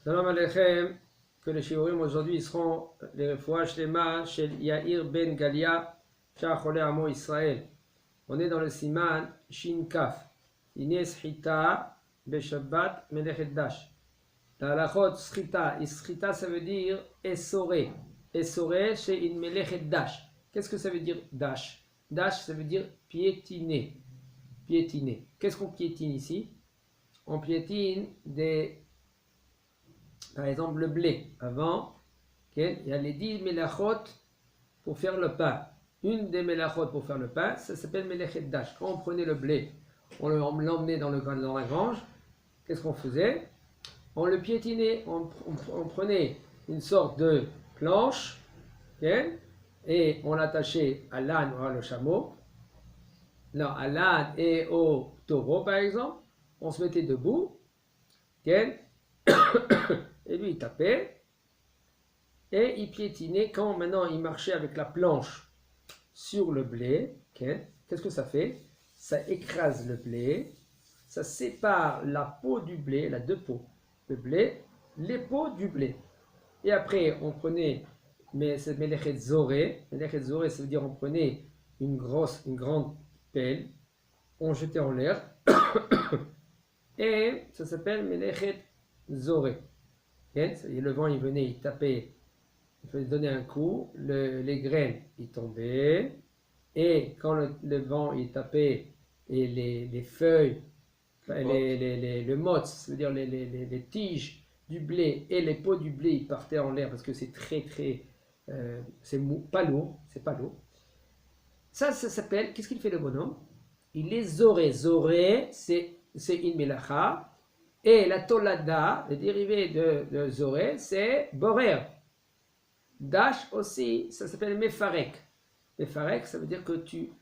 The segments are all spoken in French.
Shalom Aleichem, que les shiurim aujourd'hui seront les refuah shlema chez Yair ben Galia, Shachole Amo Israël. On est dans le siman Shin Kaf. Ines Shrita Beshabbat Melechet Dash. La halachot Shrita, Shrita ça veut dire essoré. Essoré chez une Melechet Dash. Qu'est-ce que ça veut dire Dash? Dash ça veut dire piétiner. Piétiner. Qu'est-ce qu'on piétine ici? On piétine par exemple, le blé. Avant, il y a les 10 melachot pour faire le pain. Une des melachot pour faire le pain, ça s'appelle melechet dash. Quand on prenait le blé, on l'emmenait dans la grange. Qu'est-ce qu'on faisait? On le piétinait. On prenait une sorte de planche et on l'attachait à l'âne ou au chameau. Non, à l'âne et au taureau, par exemple. On se mettait debout. Et lui, il tapait et il piétinait. Quand maintenant il marchait avec la planche sur le blé, qu'est-ce que ça fait? Ça écrase le blé, ça sépare la peau du blé, la deux peaux, le blé, les peaux du blé. Et après, on prenait, mais c'est melechet zoré. Melechet zoré, ça veut dire on prenait une grande pelle, on jetait en l'air, et ça s'appelle melechet zoré. Le vent il venait, il tapait, il fallait donner un coup, les graines ils tombaient, et quand le vent il tapait et les feuilles, le motz, ça veut dire les tiges du blé et les peaux du blé ils partaient en l'air parce que c'est très c'est mou, pas lourd, c'est pas lourd. Ça s'appelle, qu'est-ce qu'il fait le bonhomme? Il est zoré. Zoré, c'est une melacha. Et la tolada, le dérivé de zoré, c'est borer. Dash aussi, ça s'appelle mefarek. Mefarek, ça veut dire que tu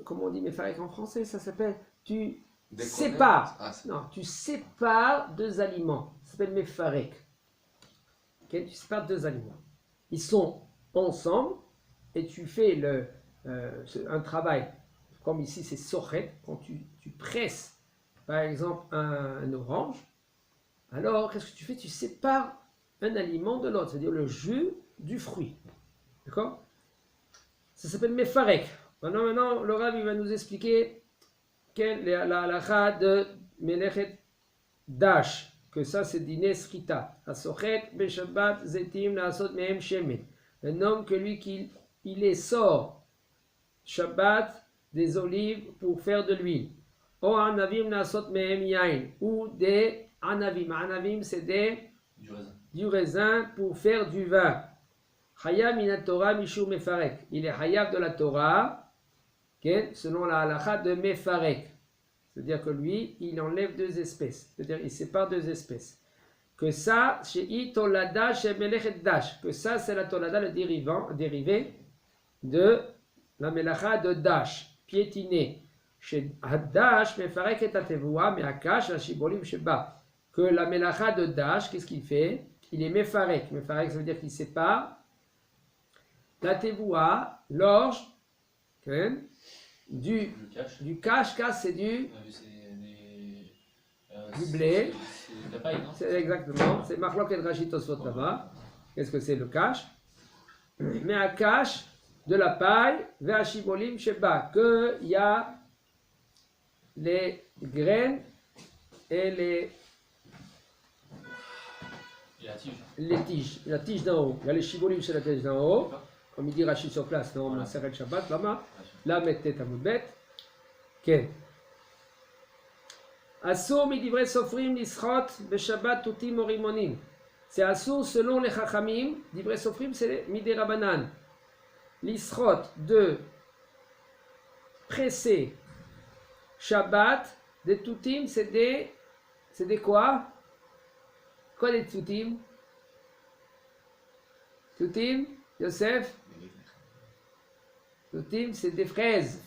comment on dit mefarek en français? Ça s'appelle, tu sépares. Non, tu sépares deux aliments. Ça s'appelle mefarek. Tu sépares deux aliments. Ils sont ensemble et tu fais un travail, comme ici c'est sochet, quand tu presses par exemple un orange, alors qu'est-ce que tu fais? Tu sépares un aliment de l'autre, c'est-à-dire le jus du fruit. D'accord? Ça s'appelle mefarek. Maintenant, le Rav va nous expliquer la halakha de melechet dash, que ça c'est dîner srita. Asochet beshabbat zetim laasot mehem shemen. Un homme que lui il les sort Shabbat des olives pour faire de l'huile. Ou anavim nasot mehem yain, ou des anavim. Anavim, c'est du raisin pour faire du vin. Hayab min Torah mishum mefarek. Il est hayab de la Torah, selon la halakha de mefarek. C'est-à-dire que lui, il enlève deux espèces. C'est-à-dire il sépare deux espèces. Que ça, chez tolada chez melechet dash. Que ça, c'est la tolada, le dérivé de la melacha de dash, piétiner. Chez Dash, mefarek et atevua, mais akash, la shibolim sheba. Que la melacha de Dash, qu'est-ce qu'il fait? Il est mefarek. Mefarek, ça veut dire qu'il sépare la tevua, l'orge, du cash. Cash, c'est du blé. C'est de la paille, non? C'est exactement. C'est marlok et rachit osot là-bas. Qu'est-ce que c'est le cash? Mais akash, de la paille, vers shibolim sheba. Qu'il y a les graines et les tiges. La tige d'en haut. Il y a les shibolim sur la tige d'en haut. Comme il dit Rachid sur place, non, on s'arrête Shabbat, là-bas. Là, mettez à moudbet. Ken. Assour midivre sofrim nisrot beshabbat tutim orimonim. C'est assour selon les chachamim. Divre sofrim, c'est midé rabanan. L'isrot de presser Shabbat, des toutim, c'est des quoi? Quoi des toutim? Toutim, Yosef? Toutim, c'est des fraises.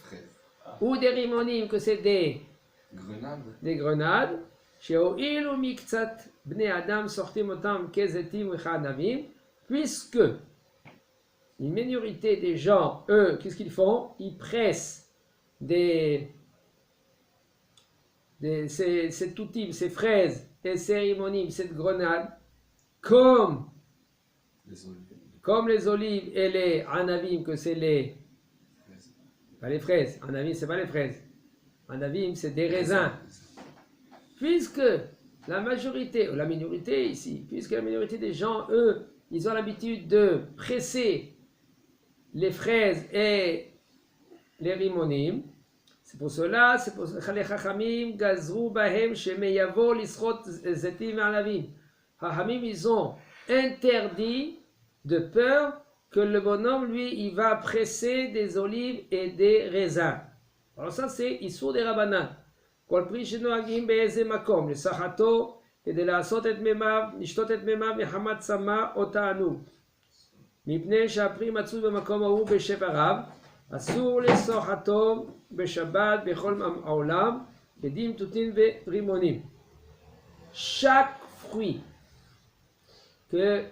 Ou des rimonim, que c'est des grenades. Chez Oil ou Miktsat, Bne Adam, sortim otam, kezetim, uchanavim. Puisque une minorité des gens, eux, qu'est-ce qu'ils font? Ils pressent ces toutim, ces fraises et ces rimonimes, cette grenade, comme, Les olives. comme les olives et les anavim, que c'est les, pas les fraises, anavim c'est pas les fraises, anavim c'est des raisins. Puisque la majorité, ou la minorité ici, puisque la minorité des gens, eux, ils ont l'habitude de presser les fraises et les rimonim, c'est pour cela que les chachamim gazrou bahem shemeyavo lischot zetim anavim. Chachamim, ils ont interdit de peur que le bonhomme, lui, il va presser des olives et des raisins. Alors ça, c'est Issour des Rabbanan. כל פרי שנוהגים באיזה מקום, לסחטו, כדי לעשות את מימיו, לשתות את מימיו מחמת צמא או תענוג. מפני שהפרי מצוי במקום ההוא בשבע רב, אסור לסוחטו בשבת בכל העולם, כדין תותין ורימונים. Chaque fruit que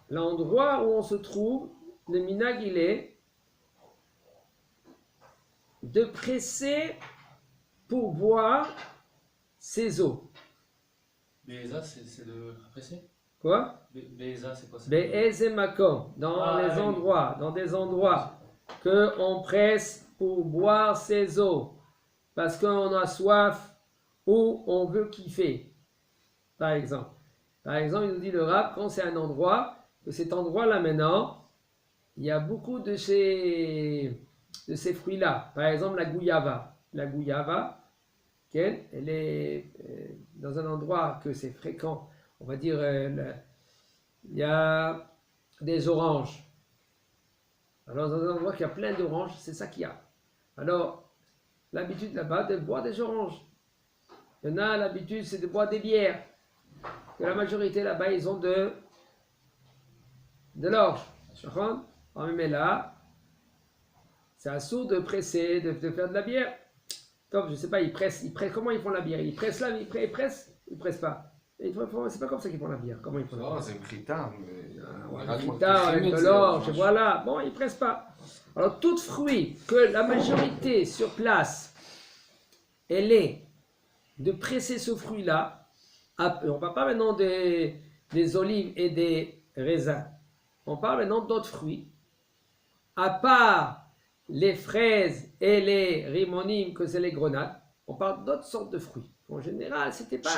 l'endroit où on se trouve, le minag il est de presser pour boire ses eaux. Béza, c'est de presser. Quoi? Béza, c'est quoi? Be'eze makom, dans les endroits, dans des endroits que on presse pour boire ses eaux, parce qu'on a soif ou on veut kiffer. Par exemple, il nous dit le Rav, quand c'est un endroit, que cet endroit-là maintenant, il y a beaucoup de ces fruits-là. Par exemple, la gouyava. La gouyava, elle est dans un endroit que c'est fréquent. On va dire, il y a des oranges. Alors, dans un endroit qui a plein d'oranges, c'est ça qu'il y a. Alors, l'habitude là-bas de boire des oranges. Il y en a l'habitude, c'est de boire des bières. Que la majorité là-bas, ils ont de l'orge. Mais là, c'est assourd de presser, de faire de la bière. Top, je sais pas, ils pressent, comment ils font la bière? Ils pressent là, ils pressent pas. C'est pas comme ça qu'ils font la bière. Comment ils font la bière? c'est une krita. Une krita avec de l'orge, voilà. Bon, ils pressent pas. Alors, tout fruit que la majorité sur place, elle est de presser ce fruit-là, on ne parle pas maintenant des olives et des raisins. On parle maintenant d'autres fruits. À part les fraises et les rimonim, que c'est les grenades, on parle d'autres sortes de fruits. En général, c'était pas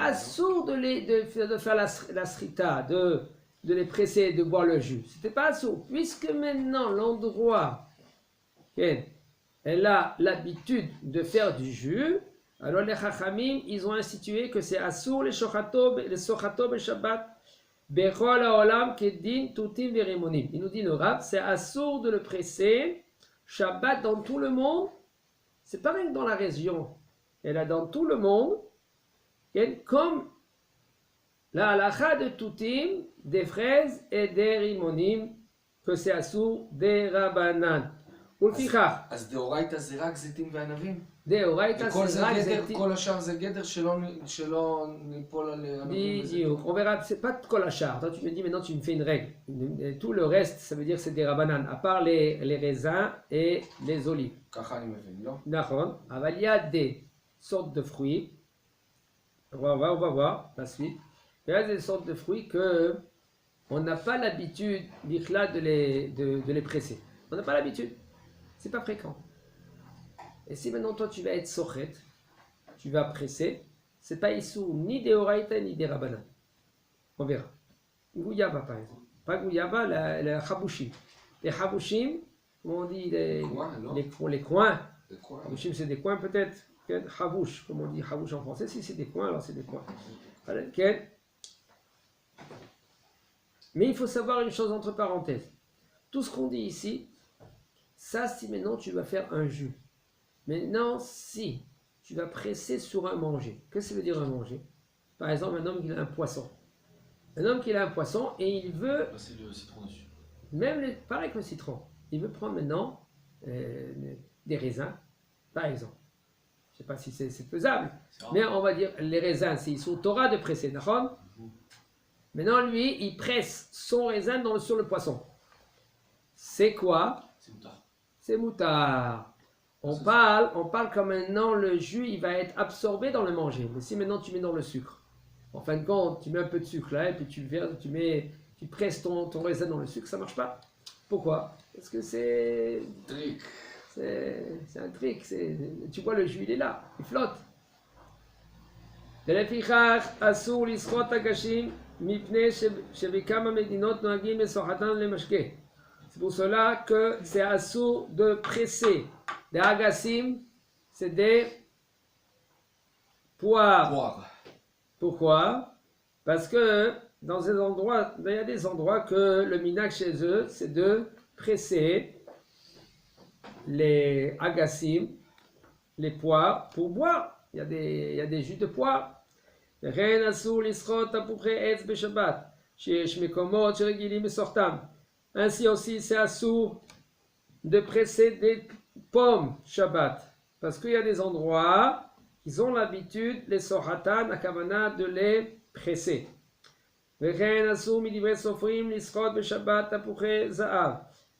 assourd de faire la srita, de les presser, de boire le jus. C'était pas assourd. Puisque maintenant, l'endroit, elle a l'habitude de faire du jus, alors les chachamim, ils ont institué que c'est assourd les sochato et Shabbat. Il nous dit le Rav, c'est assourd de le presser, Shabbat dans tout le monde, c'est pas même dans la région, elle est dans tout le monde, comme la halakha de Toutim, des fraises et des rimonim, que c'est assourd des Rabbanan. אז דאורייתא זה רק זיתים וענבים? דאורייתא זה רק זיתים. כל השאר זה גדר שלא ניפול על ענבים וזיתים. On verra, c'est pas de kol hachar. Toi tu me dis maintenant tu me fais une règle. Tout le reste ça veut dire c'est des rabbanan, à part les raisins et les olives. ככה אני מבין, לא? נכון, אבל il y a des sortes de fruits. On va voir la suite. Il y a des sortes de fruits que on n'a pas l'habitude de les presser. On n'a pas l'habitude. C'est pas fréquent. Et si maintenant toi tu vas être sochet, tu vas presser, c'est pas issou ni des oraïta ni des rabbanan. On verra. Gouyaba par exemple. Pas gouyaba, la chabushim. Les chabushim, comment on dit les coins. Chabushim c'est des coins peut-être. Chabouche, comme on dit chabouche en français. Si c'est des coins, alors c'est des coins. Mais il faut savoir une chose entre parenthèses. Tout ce qu'on dit ici, ça, si maintenant tu vas faire un jus. Maintenant, si tu vas presser sur un manger, qu'est-ce que ça veut dire un manger? Par exemple, un homme qui a un poisson. Un homme qui a un poisson et il veut. C'est le citron dessus. Même pareil que le citron. Il veut prendre maintenant des raisins, par exemple. Je ne sais pas si c'est faisable, mais on va dire les raisins, c'est sous Torah de presser, d'accord? Maintenant, lui, il presse son raisin sur le poisson. C'est quoi? C'est moutard. C'est moutard. On parle comme maintenant le jus il va être absorbé dans le manger. Mais si maintenant tu mets dans le sucre, En fin de compte, tu mets un peu de sucre là et puis tu presses ton raisin dans le sucre, ça marche pas. Pourquoi? Parce que c'est un trick. Tu vois, le jus, il est là, il flotte. ולפיכך אסור לסחוט אגשים מפני שבכמה מדינות נוהגים לסוחתם למשקה. C'est pour cela que c'est assour de presser. Les agassim, c'est des poires. Pourquoi? Parce que dans ces endroits, il y a des endroits que le minhag chez eux, c'est de presser les agassim, les poires, pour boire. Il y a des jus de poire. וכן אסור לסחוט תפוחי עץ בשבת, שיש מקומות שרגילים לסוחטם. Ainsi aussi, c'est assour de presser des pommes Shabbat. Parce qu'il y a des endroits qui ont l'habitude, les sohatan, à kavana, de les presser. וכן אסור מדברי סופרים לסחוט בשבת תפוחי זהב,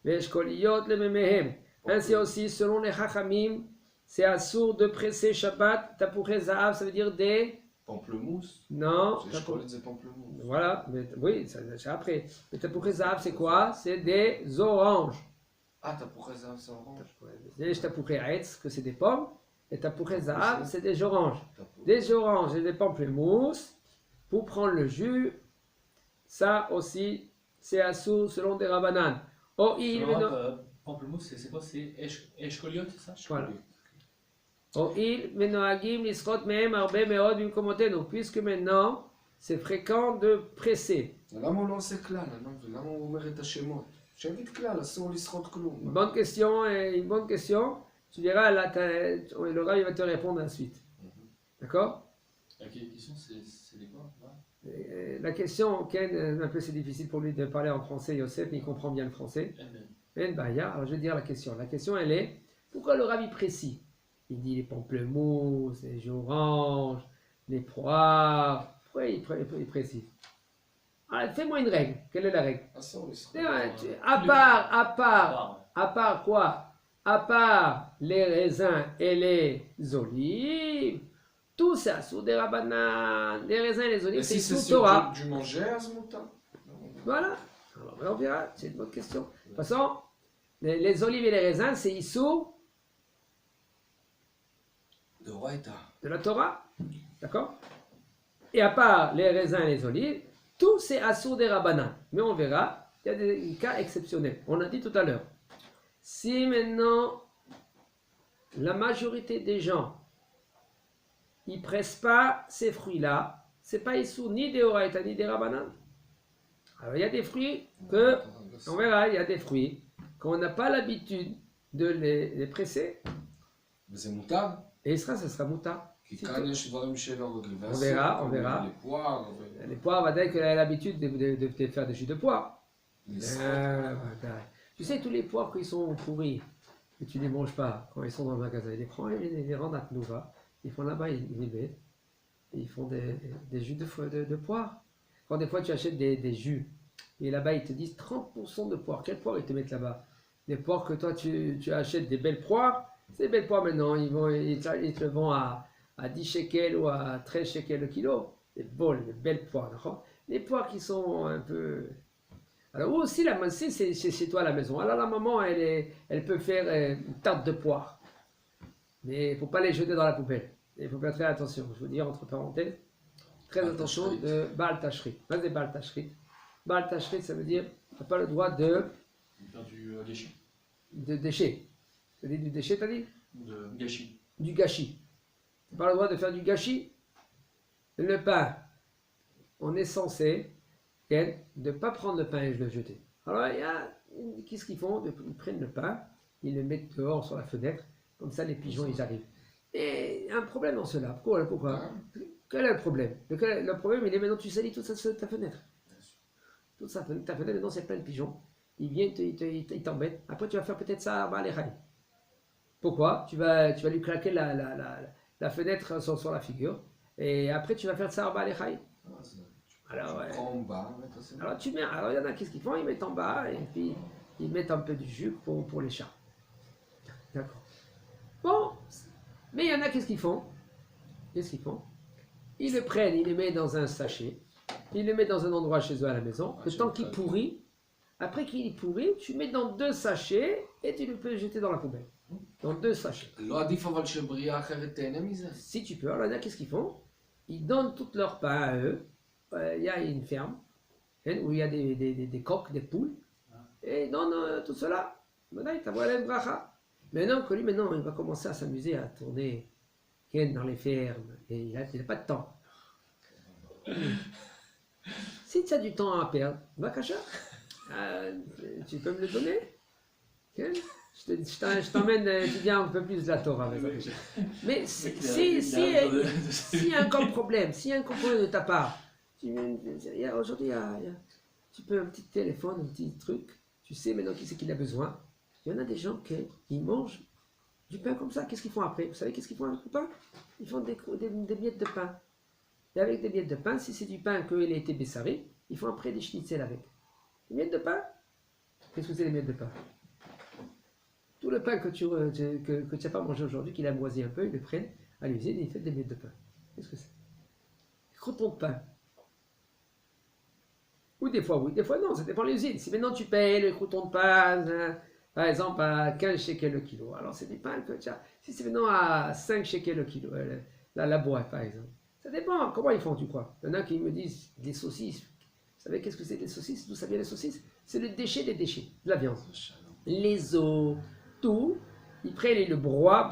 ואשכוליות למימיהם. Ainsi aussi, selon les chachamim, c'est assour de presser Shabbat, tapouché zahav, ça veut dire des... Pamplemousse. Non. Je connais des pamplemousses. Voilà, mais, oui, c'est après. Mais tapouché zahav, c'est quoi? C'est des oranges. Ah, tapouché zahav, c'est orange. Les tapouché aetz, que c'est des pommes, et tapouché zahav, c'est des oranges. Des oranges et des pamplemousses, pour prendre le jus, ça aussi, c'est assour selon des rabbanan. Oh, Pamplemousse, c'est quoi? C'est Eshkoliot, c'est ça? Voilà. Puisque maintenant, c'est fréquent de presser. Bonne question, une bonne question. Tu diras, là, le Rav va te répondre ensuite. D'accord? La question, c'est des quoi? La question, Ken, un peu c'est difficile pour lui de parler en français, Yosef, mais il comprend bien le français. Alors je vais dire la question. La question, elle est, pourquoi le Rav précis? Il dit les pamplemousses, les jus oranges, les poires. Pourquoi il précise? Alors, fais-moi une règle. Quelle est la règle? À part quoi? À part les raisins et les olives, tout ça, sous des rabbanan, les raisins et les olives, c'est sous Torah. Du manger à ce mouton. Voilà. Alors, on verra. C'est une bonne question. De toute façon, les olives et les raisins, c'est issou de la Torah, d'accord? Et à part les raisins et les olives, tout c'est assour des rabbanan. Mais on verra, il y a des cas exceptionnels. On a dit tout à l'heure. Si maintenant, la majorité des gens, ils pressent pas ces fruits-là, c'est pas assour ni des oraita ni des rabbanan. Alors il y a des fruits que, on verra, il y a des fruits qu'on n'a pas l'habitude de les presser. Mais c'est moutard. Et ça sera moutard. On verra. Les poires, va dire qu'elle a l'habitude de faire des jus de poire. Tu sais, tous les poires qui sont pourris, que tu ne les manges pas quand ils sont dans le magasin, ils les prennent et les rendent à Tnouva. Ils font là-bas, ils les mettent. Et ils font des jus de poire. Quand des fois tu achètes des jus, et là-bas ils te disent 30% de poire. Quelle poire ils te mettent là-bas? Les poires que toi tu achètes, des belles poires. Ces belles poires maintenant, ils te le vendent à 10 shekels ou à 13 shekels le kilo. Des belles poires, d'accord? Les poires qui sont un peu... Alors aussi, c'est chez toi à la maison. Alors la maman, elle peut faire une tarte de poire. Mais il ne faut pas les jeter dans la poubelle. Il faut faire très attention. Je vous dis entre parenthèses, très attention de Baal Tashrit. Vas-y, Baal Tashrit. Baal Tashrit, ça veut dire tu n'as pas le droit de... Faire du gâchis. De déchets. Tu as dit du déchet, tu as dit? De gâchis. Du gâchis. Tu n'as pas le droit de faire du gâchis. Le pain, on est censé de ne pas prendre le pain et de le jeter. Alors, qu'est-ce qu'ils font? Ils prennent le pain, ils le mettent dehors sur la fenêtre, comme ça les pigeons ils arrivent. Et il y a un problème dans cela. Pourquoi? Quel est le problème? Le problème, il est maintenant tu salis toute ta fenêtre. Toute ta fenêtre, maintenant c'est plein de pigeons. Ils viennent, ils t'embêtent. Après, tu vas faire peut-être ça à les rails. Pourquoi? Tu vas lui claquer la fenêtre sur la figure. Et après, tu vas faire ça à les rails. Alors, tu mets. Alors, il y en a, qu'est-ce qu'ils font? Ils mettent en bas et puis ils mettent un peu de jus pour les chats. D'accord. Bon. Mais il y en a, qu'est-ce qu'ils font? Ils le prennent, ils le mettent dans un sachet, ils le mettent dans un endroit chez eux à la maison, le temps qu'il pourrit. Après qu'il pourrit, tu mets dans 2 sachets et tu le peux jeter dans la poubelle. Dans 2 sachets. לא עדיף אבל שבריאה אחרת תהנה מזה? Si tu peux, alors là, qu'est-ce qu'ils font? Ils donnent tout leur pain à eux. Il y a une ferme hein, où il y a des coqs, des poules. Et ils donnent tout cela. Maintenant, il t'envoie la bracha. Maintenant, que lui, maintenant, il va commencer à s'amuser à tourner dans les fermes. Et il n'a pas de temps. Si tu as du temps à perdre, va cacher. Tu peux me le donner? Okay. Je t'emmène étudier un peu plus de la Torah. Mais s'il y a encore problème, s'il y a un problème de ta part, aujourd'hui, tu peux un petit téléphone, un petit truc, tu sais maintenant qui c'est qu'il a besoin. Il y en a des gens qui mangent du pain comme ça. Qu'est-ce qu'ils font après? Vous savez qu'est-ce qu'ils font avec le pain? Ils font des miettes de pain. Et avec des miettes de pain, si c'est du pain qu'il a été bessaré, ils font après des schnitzel avec. Des miettes de pain? Qu'est-ce que c'est les miettes de pain? Tout le pain que tu n'as pas mangé aujourd'hui, qu'il a moisi un peu, ils le prennent à l'usine et ils font des miettes de pain. Qu'est-ce que c'est? Des croûtons de pain. Ou des fois oui, des fois non, ça dépend de l'usine. Si maintenant tu payes le croûton de pain, par exemple à 15 shekels le kilo, alors c'est des pains que tu as. Si c'est maintenant à 5 shekels le kilo, la boîte par exemple. Ça dépend, comment ils font, tu crois? Il y en a qui me disent des saucisses. Vous savez qu'est-ce que c'est des saucisses? D'où ça vient les saucisses? C'est le déchet des déchets, de la viande. Les os, tout, ils prennent et le broient,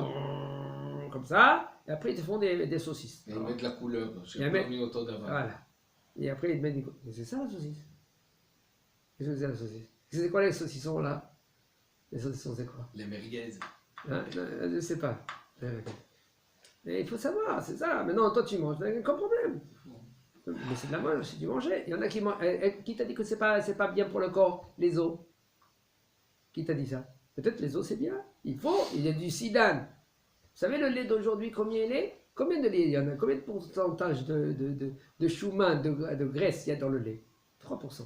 comme ça, et après ils te font des saucisses. Et ils mettent la couleur, Voilà. Et après ils te mettent des... Mais c'est ça la saucisse? Qu'est-ce que c'est la saucisse? C'est quoi les saucissons là? Les saucissons c'est quoi? Les merguez. Hein? Je ne sais pas. Mais il faut savoir, c'est ça. Maintenant toi tu manges, t'as aucun problème. Mais c'est de la mange, c'est du manger. Il y en a qui mangent. Qui t'a dit que c'est pas bien pour le corps, les os? Qui t'a dit ça? Peut-être les os c'est bien. Il y a du sidane. Vous savez le lait d'aujourd'hui, combien il est? Combien de lait il y en a? Combien de pourcentage de choumin, de graisse il y a dans le lait? 3%.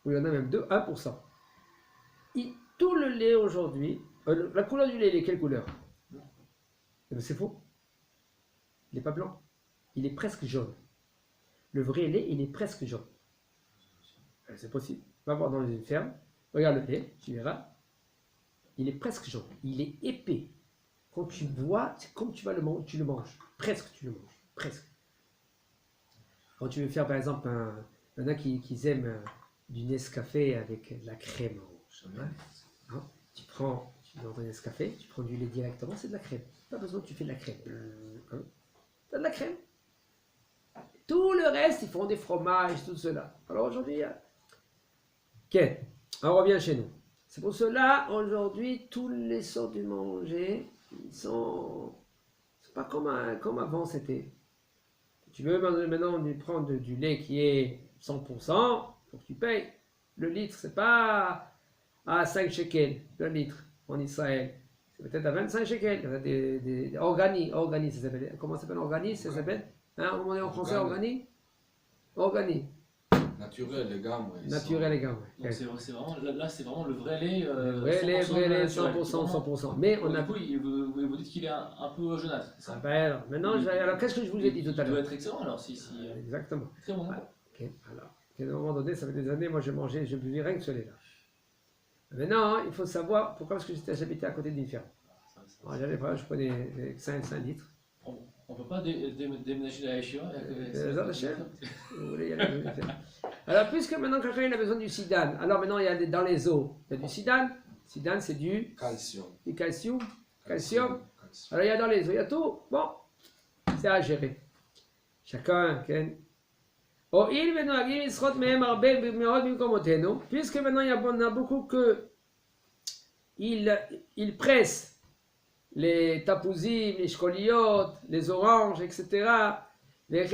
Ou il y en a même 1%. Tout le lait aujourd'hui, la couleur du lait, il est quelle couleur? C'est faux. Il n'est pas blanc. Il est presque jaune. Le vrai lait, il est presque jaune. C'est possible. Va voir dans une ferme. Regarde le lait, tu verras. Il est presque jaune. Il est épais. Quand tu bois, c'est comme tu vas le manger, tu le manges. Presque tu le manges. Presque. Quand tu veux faire par exemple il y en a qui aiment du Nescafé avec de la crème. Hein? Tu dans ton Nescafé, tu prends du lait directement, c'est de la crème. Pas besoin que tu fais de la crème. Hein? T'as de la crème. Tout le reste, ils font des fromages, tout cela. Alors aujourd'hui, ok, on revient chez nous. C'est pour cela, aujourd'hui, tous les sortes de manger, ils sont... C'est pas comme avant, c'était. Tu veux maintenant prendre du lait qui est 100%, faut que tu payes. Le litre, c'est pas à 5 shekels, le litre, en Israël. C'est peut-être à 25 shekels. Il y a des organi, ça s'appelle. Comment ça s'appelle organi? Ça s'appelle hein, on est en français organi? Organi. Naturel, les gars. Naturel, les gars. Donc c'est vraiment, là, c'est vraiment le vrai lait. Vrai lait, 100%, 100%. Mais on a. Du coup, vous dites qu'il est un peu jaunâtre. C'est ça? Ah ben alors, qu'est-ce que je vous ai dit tout à l'heure? Il doit être excellent alors, si. Exactement. Très bon. Ah, ok, alors. À un moment donné, ça fait des années, moi je buvais rien que ce lait-là. Maintenant, il faut savoir pourquoi, parce que j'habitais à côté d'une ferme. Alors, je prenais 5 litres. On ne peut pas déménager de la Yeshiva vous voulez y aller. Alors, puisque maintenant quelqu'un il a besoin du sidane, alors maintenant il y a dans les os, il y a du sidane. Sidane, c'est du calcium. Du calcium. Alors, il y a dans les os, il y a tout. Bon, c'est à gérer. Chacun, puisque maintenant il y en a beaucoup que ils pressent les tapouzim, les shkoliot, les oranges, etc. Il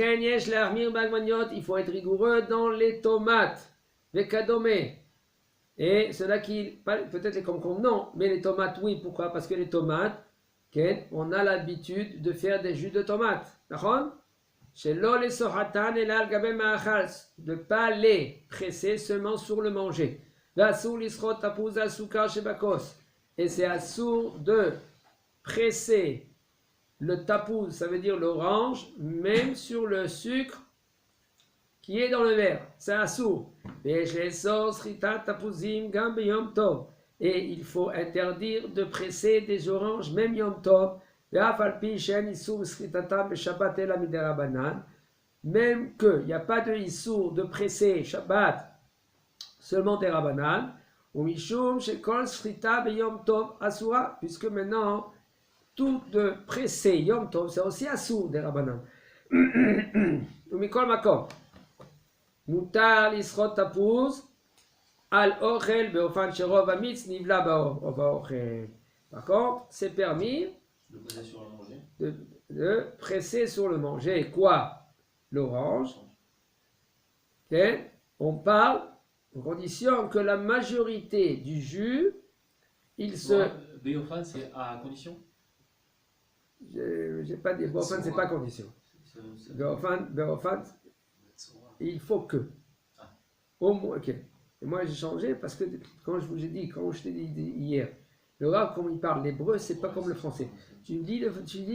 faut être rigoureux dans les tomates, les kadomé. Et ceux-là qui, peut-être les concombre, non, mais les tomates, oui. Pourquoi? Parce que les tomates, on a l'habitude de faire des jus de tomates. D'accord? De ne pas les presser seulement sur le manger. Et c'est assourd de presser le tapouz, ça veut dire l'orange, même sur le sucre qui est dans le verre. C'est assourd. Et il faut interdire de presser des oranges, même Yom Tov. Même qu'il n'y a pas de issour de presser Shabbat, seulement des Rabbanan. Ou Mishum Shekol Shrita Beyom Tov Asura, puisque maintenant, tout de presser Yom Tov, c'est aussi assour des Rabbanan. Ou Mikol Makom. Mutar Lisrot Tapuz. Al ochel beofan sherov amitz nivla baochel. Par contre, c'est permis de presser sur le manger. Quoi? L'orange. Okay. On parle en condition que la majorité du jus, il se... Beofan, c'est à condition? J'ai pas dit, beofan, c'est pas condition. Beofan, il faut que. Au moins, ok. Et moi, j'ai changé parce que quand je t'ai dit hier, le Rav, comme il parle l'hébreu, c'est pas comme le français. Tu me dis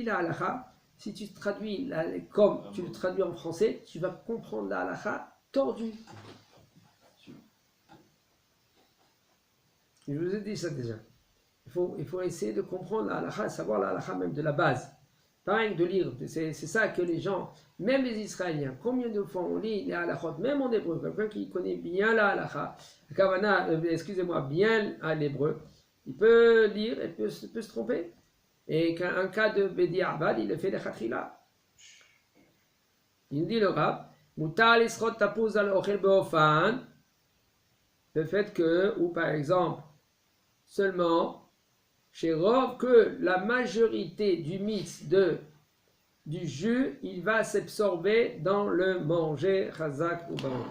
la halakha, si tu traduis comme tu le traduis en français, tu vas comprendre la halakha tordue. Je vous ai dit ça déjà. Il faut essayer de comprendre la halakha, savoir la halakha même de la base. Pas rien que de lire. C'est ça que les gens, même les Israéliens, combien de fois on lit les halakhot, même en hébreu, quelqu'un qui connaît bien la halakha, bien à l'hébreu, il peut lire et peut se tromper. Et qu'un cas de Bedi Abad, il le fait de Khatila. Il dit le Rab, Mutal Isrot Tapuz al Ochel Beofan, le fait que, ou par exemple, seulement, chez Rov, que la majorité du mix du jus, il va s'absorber dans le manger Chazak ou Baron.